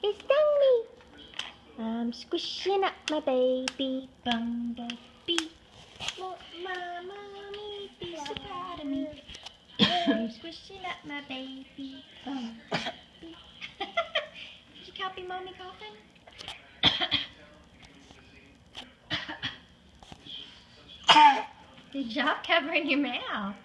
It stung me. I'm squishing up my baby bumblebee. My mommy be so proud of me. I'm squishing up my baby bumblebee. Did you copy mommy coughing? Good job covering your mouth.